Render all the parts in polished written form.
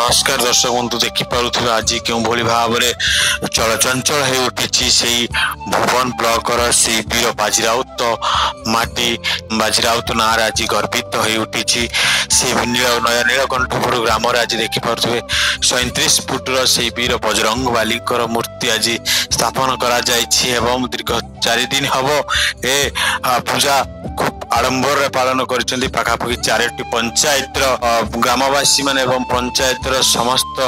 नमस्कार दर्शक बंधु देखिपे आज क्यों भाव में चलचंचल हो उठी से भुवन ब्लॉकर से वीर बाजीराउत माटी बाजीराउत ना आज गर्वित हो उठी से नया नीलकंठपुर ग्राम आज देखिपे 37 फुटर से वीर बजरंग बाली मूर्ति आज स्थापन करा दीर्घ 4 दिन हम ए पूजा खूब आडंबर पालन करखापाखि 4टी पंचायत ग्रामवासी मान पंचायत समस्त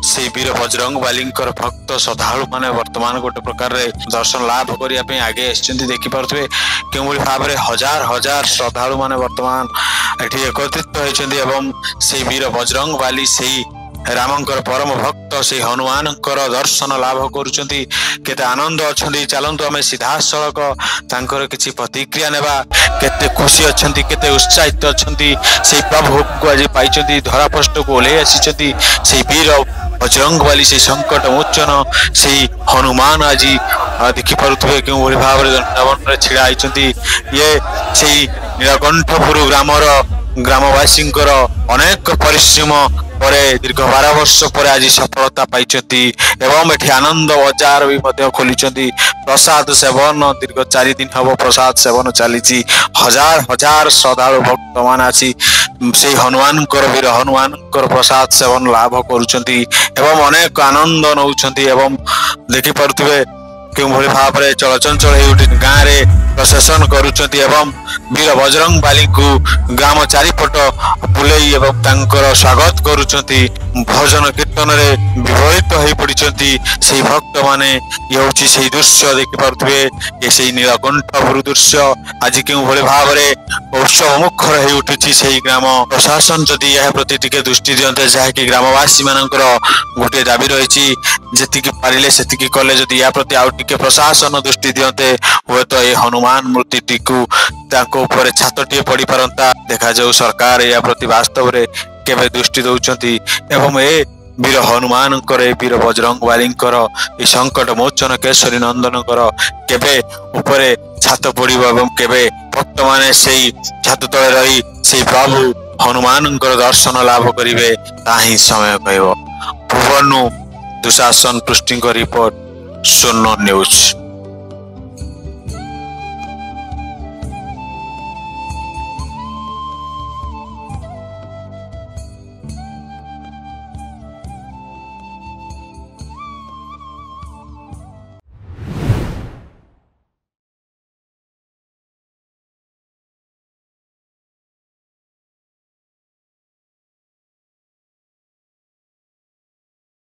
से वीर बजरंग बाली भक्त श्रद्धालु माने वर्तमान गोटे प्रकार दर्शन लाभ करने आगे देखिपे क्यों भाव में हजार हजार श्रद्धालु माने वर्तमान एठी एकत्रित होती से वीर बजरंग बाली से रामंकर परम भक्त से हनुमान दर्शन लाभ करुँचे आनंद अच्छा चलतु आम सीधा सड़क तांकर किसी प्रतिक्रिया नेबा केते खुशी अच्छा केते उत्साहित अच्छा से प्रभु को आज पाई धरापृष्ठ को ओल्लै आसी से वीर बजरंग बाली से संकट मोचन से हनुमान आज देखिपे क्यों भाव में छिड़ा ये से नीलकंठपुर ग्रामवासी अनेक परिश्रम दीर्घ 12 वर्ष पर आज सफलता पाई एवं एठी आनंद बजार भी खोली प्रसाद सेवन दीर्घ 4 दिन हम प्रसाद सेवन चली हजार हजार श्रद्धालु भक्त मान आसी से हनुमान वीर हनुमान प्रसाद सेवन लाभ करुँच अनेक आनंद नौ देखिपे क्यों भाव में चलचंचल हो गाँव में प्रशासन करुँच वीर बजरंग बाली को ग्राम चारिपट बुलाई स्वागत करुँच भजन कीर्तन में विभोरित हो पड़ी से भक्त माने ये से दृश्य देखिपे ये नीलकंठपुर दृश्य आज क्यों भाव में उत्सव मुखर हो उठी से ग्राम प्रशासन जदि यह प्रति टिके दृष्टि दियंते जहाँकि ग्रामवासी मानकर गोटे दाबी रही जी पारे से कले जदि या प्रति आउ टिके प्रशासन दृष्टि दियंते हुए तो ये हनुमान मूर्ति टीकू ऊपर छातटे पड़ पारंता देखा जाऊ सरकार या प्रति वास्तव में केवे दृष्टि दौरान एवं ए वीर हनुमान वीर बजरंग बाली ये संकट मोचन केशरी नंदन केवे उपरे छात पड़ो केवे भक्त माने से छात तले रही से प्रभु हनुमान दर्शन लाभ करेंगे ताही समय कह भुवन दुशासन पृष्टि रिपोर्ट सोनो न्यूज।